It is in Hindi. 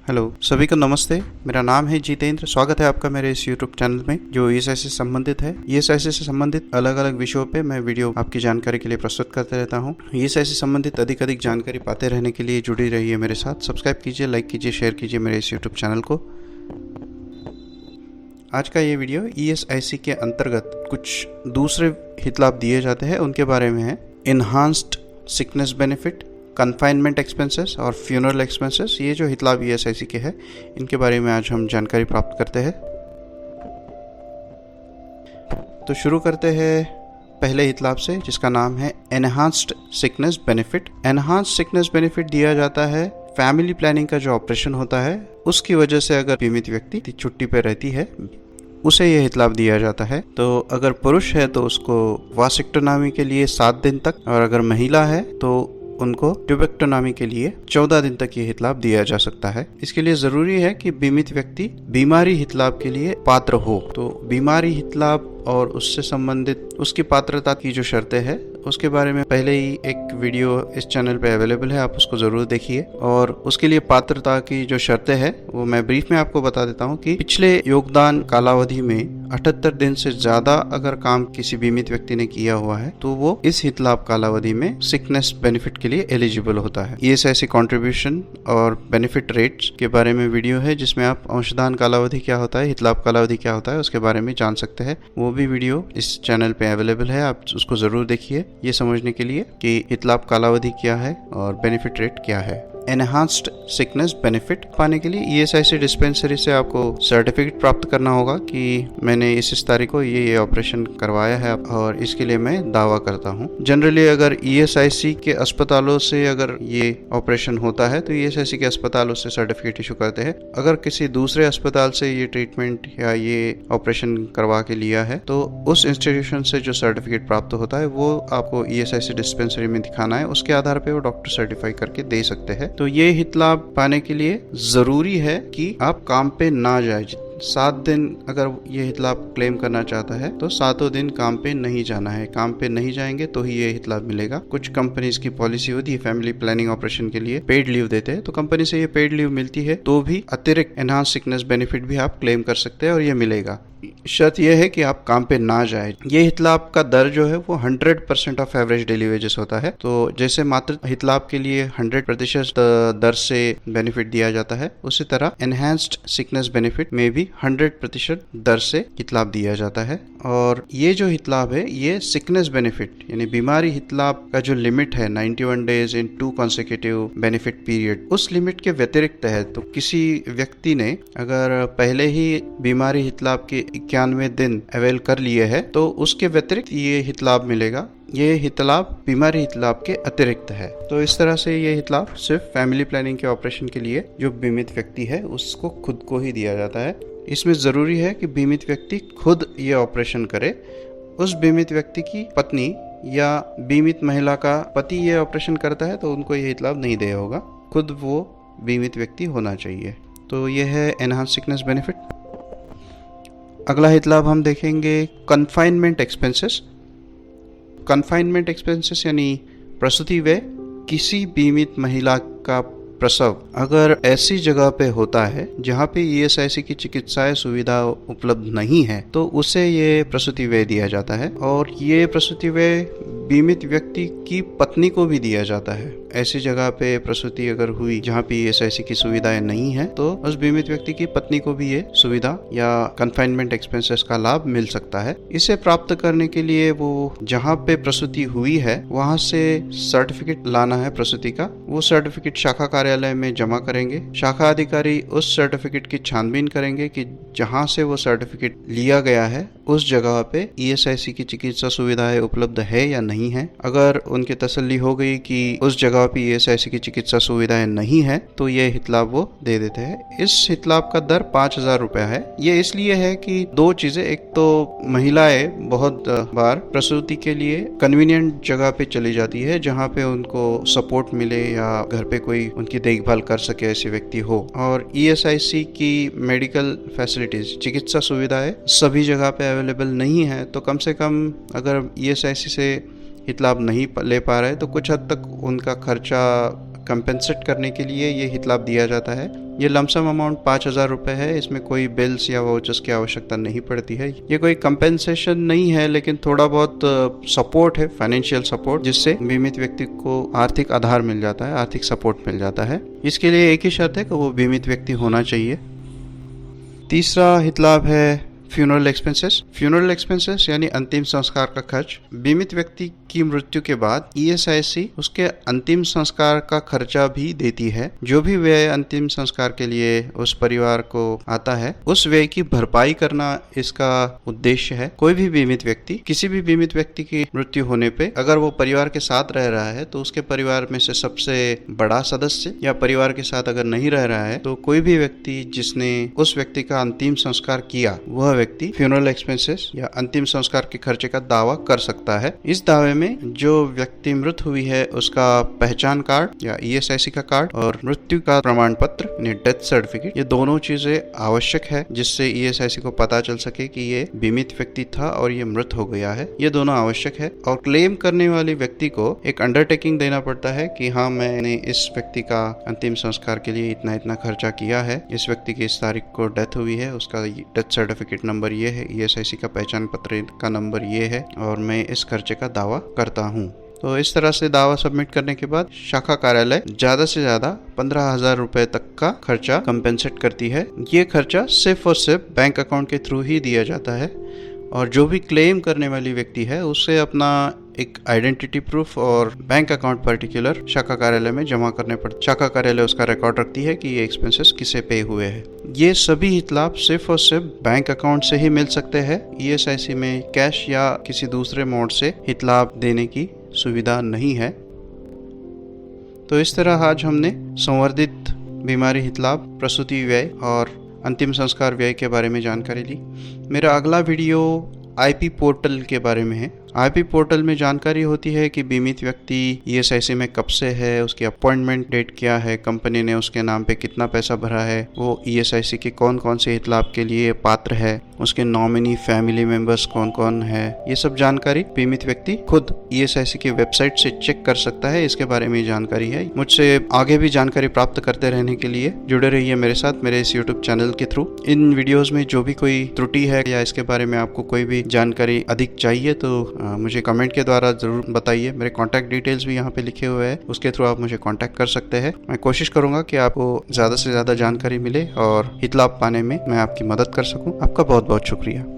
हेलो सभी को नमस्ते। मेरा नाम है जितेंद्र। स्वागत है आपका मेरे इस यूट्यूब चैनल में जो ईएसआई से संबंधित है। ईएसआई से संबंधित अलग अलग विषयों पे मैं वीडियो आपकी जानकारी के लिए प्रस्तुत करते रहता हूँ। ईएसआई से संबंधित अधिक जानकारी पाते रहने के लिए जुड़ी रहिए मेरे साथ। सब्सक्राइब कीजिए, लाइक कीजिए, शेयर कीजिए मेरे इस यूट्यूब चैनल को। आज का ये वीडियो ईएसआईसी के अंतर्गत कुछ दूसरे हित लाभ दिए जाते हैं उनके बारे में है। Enhanced sickness benefit, confinement expenses और फ्यूनरल एक्सपेंसेस, ये जो हित लाभ ईएसआईसी के हैं इनके बारे में आज हम जानकारी प्राप्त करते हैं। तो शुरू करते हैं पहले हित लाभ से, जिसका नाम है enhanced sickness benefit. Enhanced sickness benefit दिया जाता है फैमिली प्लानिंग का जो ऑपरेशन होता है उसकी वजह से अगर बीमित व्यक्ति छुट्टी पर रहती है उसे यह हित लाभ दिया जाता है। तो अगर पुरुष है तो उसको वासेक्टोमी के लिए 7 दिन तक, और अगर महिला है तो उनको ट्यूबेक्टोमी के लिए 14 दिन तक ये हित लाभ दिया जा सकता है। इसके लिए जरूरी है कि बीमित व्यक्ति बीमारी हित लाभ के लिए पात्र हो। तो बीमारी हित लाभ और उससे संबंधित उसकी पात्रता की जो शर्तें हैं उसके बारे में पहले ही एक वीडियो इस चैनल पे अवेलेबल है, आप उसको जरूर देखिए। और उसके लिए पात्रता की जो शर्तें हैं वो मैं ब्रीफ में आपको बता देता हूँ कि पिछले योगदान कालावधि में 78 दिन से ज्यादा अगर काम किसी बीमित व्यक्ति ने किया हुआ है तो वो इस हित लाभ कालावधि में सिकनेस बेनिफिट के लिए एलिजिबल होता है। ईएसआईसी कंट्रीब्यूशन और बेनिफिट रेट्स के बारे में वीडियो है जिसमें आप अंशदान कालावधि क्या होता है, हित लाभ कालावधि क्या होता है उसके बारे में जान सकते हैं। वो भी वीडियो इस चैनल पे अवेलेबल है, आप उसको जरूर देखिए ये समझने के लिए कि हित लाभ कालावधि क्या है और बेनिफिट रेट क्या है। एनहांस्ड सिकनेस बेनिफिट पाने के लिए ईएसआईसी डिस्पेंसरी से आपको सर्टिफिकेट प्राप्त करना होगा कि मैंने इस तारीख को ये ऑपरेशन करवाया है और इसके लिए मैं दावा करता हूँ। जनरली अगर ईएसआईसी के अस्पतालों से अगर ये ऑपरेशन होता है तो ईएसआईसी के अस्पताल उससे सर्टिफिकेट इशू करते हैं। अगर किसी दूसरे अस्पताल से ये ट्रीटमेंट या ये ऑपरेशन करवा के लिया है तो उस इंस्टीट्यूशन से जो सर्टिफिकेट प्राप्त होता है वो आपको ईएसआईसी डिस्पेंसरी में दिखाना है। उसके आधार पर वो डॉक्टर सर्टिफाई करके दे सकते हैं। तो ये हित लाभ पाने के लिए जरूरी है कि आप काम पे ना जाए। 7 दिन अगर ये हित लाभ क्लेम करना चाहता है तो 7 दिन काम पे नहीं जाना है। काम पे नहीं जाएंगे तो ही ये हित लाभ मिलेगा। कुछ कंपनीज की पॉलिसी होती है फैमिली प्लानिंग ऑपरेशन के लिए पेड लीव देते हैं, तो कंपनी से ये पेड लीव मिलती है तो भी अतिरिक्त एनहांस सिकनेस बेनिफिट भी आप क्लेम कर सकते हैं और ये मिलेगा। शर्त यह है कि आप काम पे ना जाए। ये हित लाभ का दर जो है वो 100% ऑफ एवरेज डेली वेजेस होता है। तो जैसे मात्र हित लाभ के लिए 100% दर से बेनिफिट दिया जाता है उसी तरह एनहांस्ड सिकनेस बेनिफिट में भी 100% दर से हित लाभ दिया जाता है। और ये जो हित लाभ है ये सिकनेस बेनिफिट यानी बीमारी हित लाभ का जो लिमिट है 91 days in 2 consecutive benefit period, उस लिमिट के व्यतिरिक्त है। तो किसी व्यक्ति ने अगर पहले ही बीमारी हित लाभ के 91 दिन अवेल कर लिए हैं तो उसके व्यतिरिक्त ये हित लाभ मिलेगा। ये हित लाभ बीमारी हित लाभ के अतिरिक्त है। तो इस तरह से ये हित लाभ सिर्फ फैमिली प्लानिंग के ऑपरेशन के लिए जो बीमित व्यक्ति है उसको खुद को ही दिया जाता है। इसमें जरूरी है कि बीमित व्यक्ति खुद ये ऑपरेशन करे। उस बीमित व्यक्ति की पत्नी या बीमित महिला का पति ये ऑपरेशन करता है तो उनको ये हित लाभ नहीं दिया होगा, खुद वो बीमित व्यक्ति होना चाहिए। तो ये है एनहांस सिकनेस बेनिफिट। अगला हित लाभ हम देखेंगे कन्फाइनमेंट एक्सपेंसेस। कन्फाइनमेंट एक्सपेंसेस यानी प्रसूति व्यय। किसी बीमित महिला का प्रसव अगर ऐसी जगह पे होता है जहाँ पे ईएसआईसी की चिकित्साएं सुविधा उपलब्ध नहीं है तो उसे ये प्रसूति व्यय दिया जाता है। और ये प्रसूति व्यय बीमित व्यक्ति की पत्नी को भी दिया जाता है। ऐसी जगह पे प्रसूति अगर हुई जहाँ पे ईएसआईसी की सुविधाएं नहीं है तो उस बीमित व्यक्ति की पत्नी को भी ये सुविधा या कन्फाइनमेंट एक्सपेंसेस का लाभ मिल सकता है। इसे प्राप्त करने के लिए वो जहाँ पे प्रसूति हुई है वहाँ से सर्टिफिकेट लाना है प्रसूति का। वो सर्टिफिकेट शाखा कार्यालय में जमा करेंगे। शाखा अधिकारी उस सर्टिफिकेट की छानबीन करेंगे कि जहाँ से वो सर्टिफिकेट लिया गया है उस जगह पे ईएसआईसी की चिकित्सा सुविधाएं उपलब्ध है या नहीं है। अगर उनकी तसल्ली हो गई कि उस जगह पे ईएसआईसी की चिकित्सा सुविधाएं नहीं है तो ये हित लाभ वो दे देते हैं। इस हित लाभ का दर 5,000 रुपया है। ये इसलिए है कि 2 चीजें, एक तो महिलाएं बहुत बार प्रसूति के लिए कन्वीनियंट जगह पे चली जाती है जहाँ पे उनको सपोर्ट मिले या घर पे कोई उनकी देखभाल कर सके ऐसे व्यक्ति हो। और ईएसआईसी की मेडिकल फैसिलिटीज चिकित्सा सुविधाएं सभी जगह पे अवेलेबल नहीं है। तो कम से कम अगर ईएसआईसी से हित लाभ नहीं ले पा रहे तो कुछ हद तक उनका खर्चा कंपेंसेट करने के लिए ये हित लाभ दिया जाता है। ये लमसम अमाउंट 5,000 रुपये है। इसमें कोई बिल्स या वाउचर्स की आवश्यकता नहीं पड़ती है। ये कोई कंपेंसेशन नहीं है, लेकिन थोड़ा बहुत सपोर्ट है, फाइनेंशियल सपोर्ट, जिससे बीमित व्यक्ति को आर्थिक आधार मिल जाता है, आर्थिक सपोर्ट मिल जाता है। इसके लिए एक ही शर्त है कि वो बीमित व्यक्ति होना चाहिए। तीसरा हित लाभ है फ्यूनरल एक्सपेंसेस। फ्यूनरल एक्सपेंसेस यानी अंतिम संस्कार का खर्च। बीमित व्यक्ति की मृत्यु के बाद ईएसआईसी उसके अंतिम संस्कार का खर्चा भी देती है। जो भी व्यय अंतिम संस्कार के लिए उस परिवार को आता है, उस व्यय की भरपाई करना इसका उद्देश्य है। कोई भी बीमित व्यक्ति, किसी भी बीमित व्यक्ति की मृत्यु होने पे अगर वो परिवार के साथ रह रहा है तो उसके परिवार में से सबसे बड़ा सदस्य, या परिवार के साथ अगर नहीं रह रहा है तो कोई भी व्यक्ति जिसने उस व्यक्ति का अंतिम संस्कार किया, वह व्यक्ति फ्यूनरल एक्सपेंसेस या अंतिम संस्कार के खर्चे का दावा कर सकता है। इस दावे में जो व्यक्ति मृत हुई है उसका पहचान कार्ड या ईएसआईसी का कार्ड और मृत्यु का प्रमाण पत्र यानी डेथ सर्टिफिकेट, ये दोनों चीजें आवश्यक है, जिससे ईएसआईसी को पता चल सके कि ये बीमित व्यक्ति था और ये मृत हो गया है। ये दोनों आवश्यक है। और क्लेम करने वाले व्यक्ति को एक अंडरटेकिंग देना पड़ता है कि हाँ, मैंने इस व्यक्ति का अंतिम संस्कार के लिए इतना इतना खर्चा किया है, इस व्यक्ति की इस तारीख को डेथ हुई है, उसका डेथ सर्टिफिकेट नंबर ये है, ईएसआईसी का पहचान पत्र का नंबर ये है और मैं इस खर्चे का दावा करता हूँ। तो इस तरह से दावा सबमिट करने के बाद शाखा कार्यालय ज्यादा से ज्यादा 15,000 रुपए तक का खर्चा कंपेंसेट करती है। ये खर्चा सिर्फ और सिर्फ बैंक अकाउंट के थ्रू ही दिया जाता है और जो भी क्लेम करने वाली व्यक्ति है उसे अपना एक आइडेंटिटी प्रूफ और बैंक अकाउंट पर्टिकुलर शाखा कार्यालय में जमा करने पड़ते। शाखा कार्यालय उसका रिकॉर्ड रखती है कि ये एक्सपेंसेस किसे पे हुए हैं। ये सभी हित लाभ सिर्फ और सिर्फ बैंक अकाउंट से ही मिल सकते हैं। ईएसआईसी में कैश या किसी दूसरे मोड से हित लाभ देने की सुविधा नहीं है। तो इस तरह आज हमने संवर्धित बीमारी हित लाभ, प्रसूति व्यय और अंतिम संस्कार व्यय के बारे में जानकारी ली। मेरा अगला वीडियो आईपी पोर्टल के बारे में है। आईपी पोर्टल में जानकारी होती है कि बीमित व्यक्ति ईएसआईसी में कब से है, उसकी अपॉइंटमेंट डेट क्या है, कंपनी ने उसके नाम पे कितना पैसा भरा है, वो ईएसआईसी के कौन कौन से हित लाभ के लिए पात्र है, उसके नॉमिनी फैमिली मेंबर्स कौन कौन है। ये सब जानकारी बीमित व्यक्ति खुद ईएसआईसी की वेबसाइट से चेक कर सकता है। इसके बारे में जानकारी है। मुझसे आगे भी जानकारी प्राप्त करते रहने के लिए जुड़े रहिए मेरे साथ, मेरे इस यूट्यूब चैनल के थ्रू। इन वीडियोज में जो भी कोई त्रुटि है या इसके बारे में आपको कोई भी जानकारी अधिक चाहिए तो मुझे कमेंट के द्वारा जरूर बताइए। मेरे कॉन्टैक्ट डिटेल्स भी यहाँ पे लिखे हुए हैं, उसके थ्रू आप मुझे कॉन्टैक्ट कर सकते हैं। मैं कोशिश करूंगा कि आपको ज्यादा से ज्यादा जानकारी मिले और हित लाभ पाने में मैं आपकी मदद कर सकूं। आपका बहुत बहुत शुक्रिया।